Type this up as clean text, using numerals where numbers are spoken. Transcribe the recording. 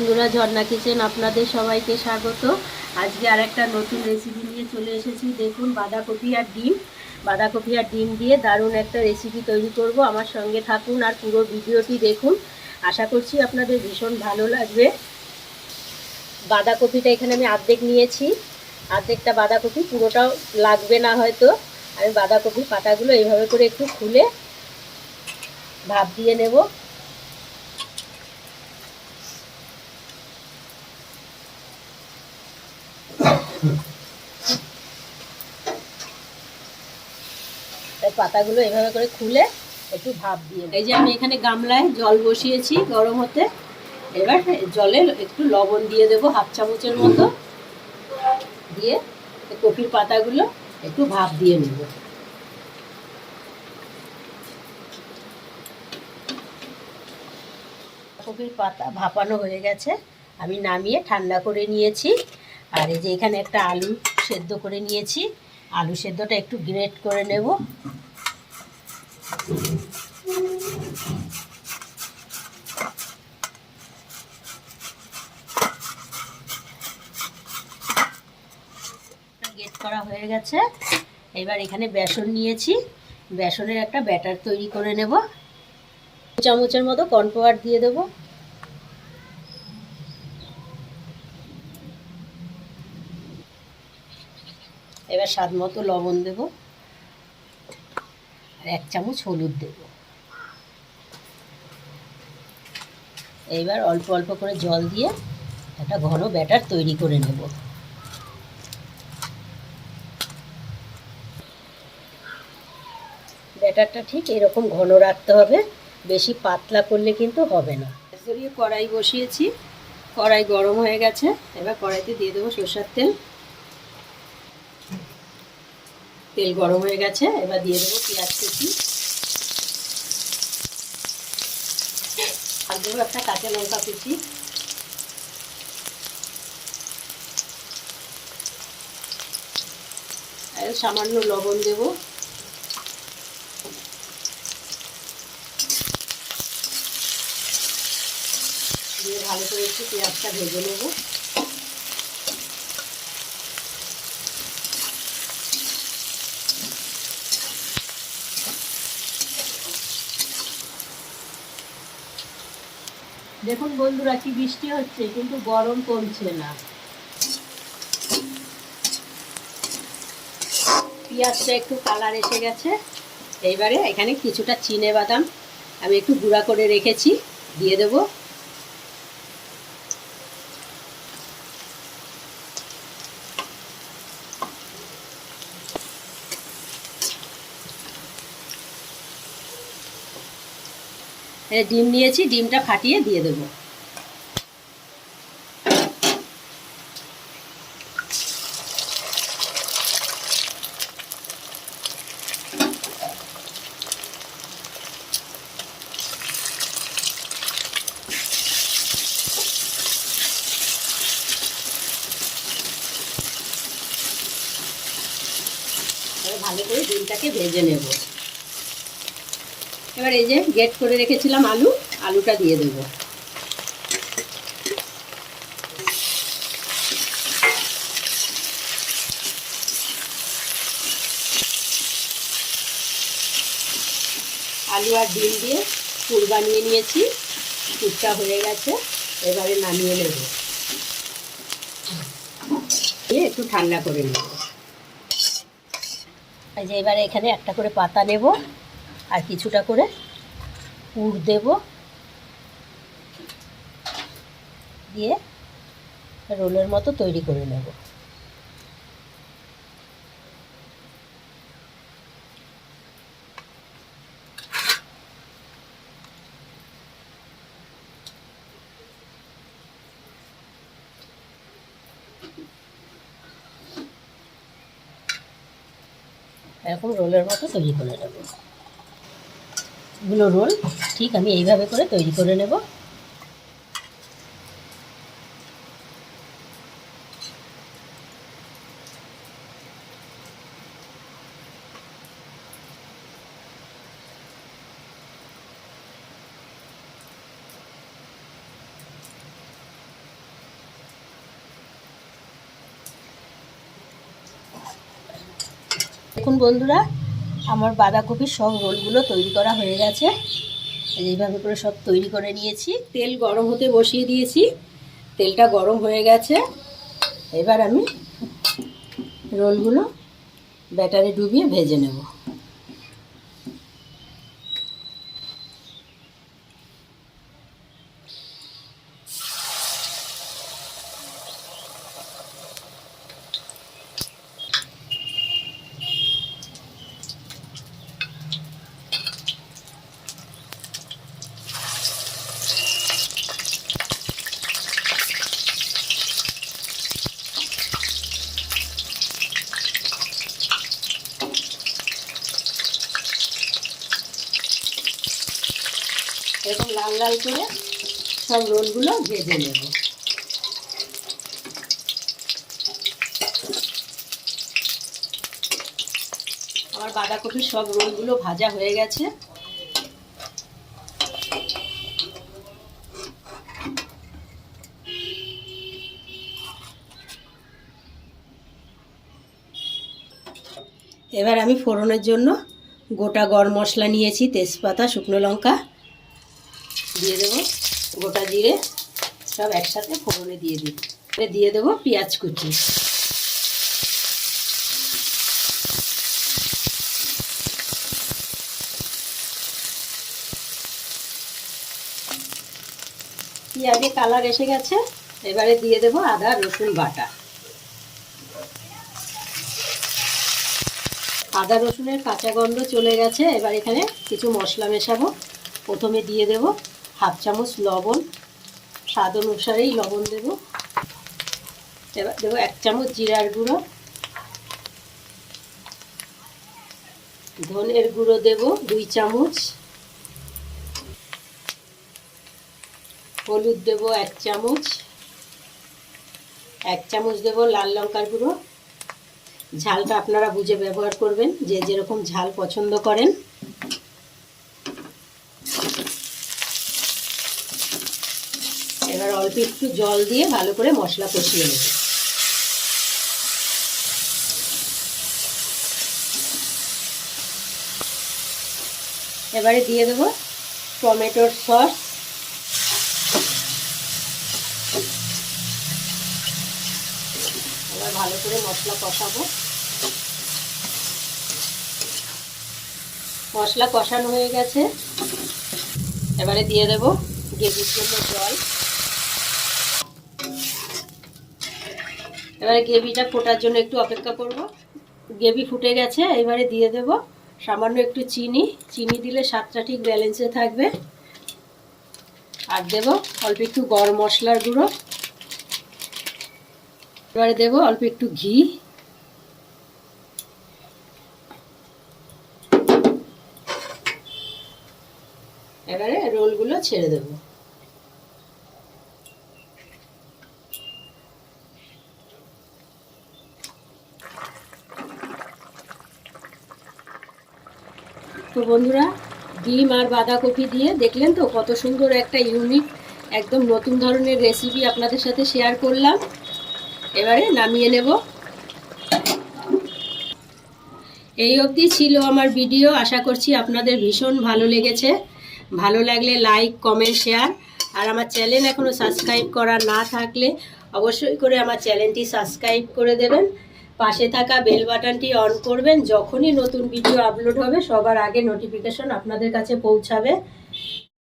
বন্ধুরা, ঝর্ণা কিচেন আপনাদের সবাইকে স্বাগত। আজকে আর একটা নতুন রেসিপি নিয়ে চলে এসেছি। দেখুন, বাঁধাকপি আর ডিম দিয়ে দারুণ একটা রেসিপি তৈরি করব। আমার সঙ্গে থাকুন আর পুরো ভিডিওটি দেখুন। আশা করছি আপনাদের ভীষণ ভালো লাগবে। বাঁধাকপিটা এখানে আমি অর্ধেক নিয়েছি, অর্ধেকটা বাঁধাকপি, পুরোটাও লাগবে না হয়তো। আমি বাঁধাকপির পাতাগুলো এইভাবে করে একটু খুলে ভাপ দিয়ে নেব। পাতাগুলো এভাবে করে খুলে একটু ভাপ দিয়ে, এই যে আমি এখানে গামলায় জল বসিয়েছি গরম হতে। এবার জলে একটু লবণ দিয়ে দেবো, হাফ চামচের মতো দিয়ে কপির পাতাগুলো একটু ভাপ দিয়ে নেব। কপির পাতা ভাপানো হয়ে গেছে, আমি নামিয়ে ঠান্ডা করে নিয়েছি। আর এই যে এখানে একটা আলু সেদ্ধ করে নিয়েছি, আলু সেদ্ধটা একটু গ্রেট করে নেব। গ্রেট করা হয়ে গেছে। এবার এখানে বেসন নিয়েছি, বেসনের একটা ব্যাটার তৈরি করে নেব। চামচের মতো কর্নফ্লাওয়ার দিয়ে দেব। এবার স্বাদ মতো লবণ দেব আর 1 চামচ হলুদ দেব। এইবার অল্প অল্প করে জল দিয়ে একটা ঘন ব্যাটার তৈরি করে নেব। ব্যাটারটা ঠিক এরকম ঘন রাখতে হবে, বেশি পাতলা করলে কিন্তু হবে না। সরিয়ে কড়াই বসিয়েছি, কড়াই গরম হয়ে গেছে। এবার কড়াইতে দিয়ে দেবো সরষের তেল। তেল গরম হয়ে গেছে, এবার দিয়ে দেবো পেঁয়াজ কুচি, আর দেবো একটা কাঁচা লঙ্কা কুচি, আর সামান্য লবণ দেব। দিয়ে ভালো করে একটু পেঁয়াজটা ভেজে নেব। দেখুন বন্ধুরা, কি বৃষ্টি হচ্ছে কিন্তু গরম কমছে না। পেঁয়াজটা একটু কালার এসে গেছে। এইবারে এখানে কিছুটা চিনে বাদাম আমি একটু গুঁড়া করে রেখেছি, দিয়ে দেব। ডিম নিয়েছি, ডিমটা ফাটিয়ে দিয়ে দেবো। ভালো করে ডিমটাকে ভেজে নেব। এবার এই যে গ্রেট করে রেখেছিলাম আলুটা দিয়ে দেব। আলু আর ডিম দিয়ে পুর বানিয়ে নিয়েছি, পুরটা হয়ে গেছে। এবারে নামিয়ে নেব, দিয়ে একটু ঠান্ডা করে নেব। এই যে এবারে এখানে একটা করে পাতা নেব আর কিছুটা করে পুর দেব, দিয়ে রোলের মতো তৈরি করে নেব। এরকম রোলের মতো তৈরি করে নেব। এগুলো রোল ঠিক আমি এইভাবে করে তৈরি করে নেব। দেখুন বন্ধুরা, আমার বাঁধাকপির সব রোলগুলো তৈরি করা হয়ে গেছে। এইভাবে করে সব তৈরি করে নিয়েছি। তেল গরম হতে বসিয়ে দিয়েছি, তেলটা গরম হয়ে গেছে। এবার আমি রোলগুলো ব্যাটারে ডুবিয়ে ভেজে নেব। এরকম লাল লাল করে সব রোলগুলো ভেজে নেব। আমার বাঁধাকপির সব রোলগুলো ভাজা হয়ে গেছে। এবার আমি ফোড়নের জন্য গোটা গরম মশলা নিয়েছি, তেজপাতা, শুকনো লঙ্কা দিয়ে দেবো, গোটা জিরে সব একসাথে ফোড়নে দিয়ে দেবো পেঁয়াজ কুচি। পেঁয়াজে কালার এসে গেছে, এবারে দিয়ে দেবো আদা রসুন বাটা। আদা রসুনের কাঁচা গন্ধ চলে গেছে। এবার এখানে কিছু মশলা মেশাবো। প্রথমে দিয়ে দেব হাফ চামচ লবণ, স্বাদ অনুসারেই লবণ দেব। এবার দেবো 1 চামচ জিরার গুঁড়ো, ধনের গুঁড়ো দেব 2 চামচ, হলুদ দেব 1 চামচ, 1 চামচ দেব লাল লঙ্কার গুঁড়ো। ঝালটা আপনারা বুঝে ব্যবহার করবেন, যে যেরকম ঝাল পছন্দ করেন। এবার অল্প একটু জল দিয়ে ভালো করে মশলা কষিয়ে নেব। এবারে দিয়ে দেব টমেটোর সস, এবার ভালো করে মশলা কষাবো। মশলা কষানো হয়ে গেছে, এবারে দিয়ে দেব গ্রেভির জন্য জল। এবারে গ্রেভিটা ফোটার জন্য একটু অপেক্ষা করব। গ্রেভি ফুটে গেছে, এবারে দিয়ে দেব সামান্য একটু চিনি। চিনি দিলে স্বাদটা ঠিক ব্যালেন্সে থাকবে। আর দেব অল্প একটু গরম মশলার গুঁড়ো। এবারে দেব অল্প একটু ঘি। এবারে রোলগুলো ছেড়ে দেব। তো বন্ধুরা, ডিম আর বাঁধাকপি দিয়ে দেখলেন তো কত সুন্দর একটা ইউনিক একদম নতুন ধরনের রেসিপি আপনাদের সাথে শেয়ার করলাম। এবারে নামিয়ে নেব। এই অবধি ছিল আমার ভিডিও। আশা করছি আপনাদের ভীষণ ভালো লেগেছে। ভালো লাগলে লাইক, কমেন্ট, শেয়ার। আর আমার চ্যানেল এখনও সাবস্ক্রাইব করা না থাকলে অবশ্যই করে আমার চ্যানেলটি সাবস্ক্রাইব করে দেবেন। পাশে থাকা বেল বাটনটি অন করবেন। যখনই নতুন ভিডিও আপলোড হবে সবার আগে নোটিফিকেশন আপনাদের কাছে পৌঁছাবে।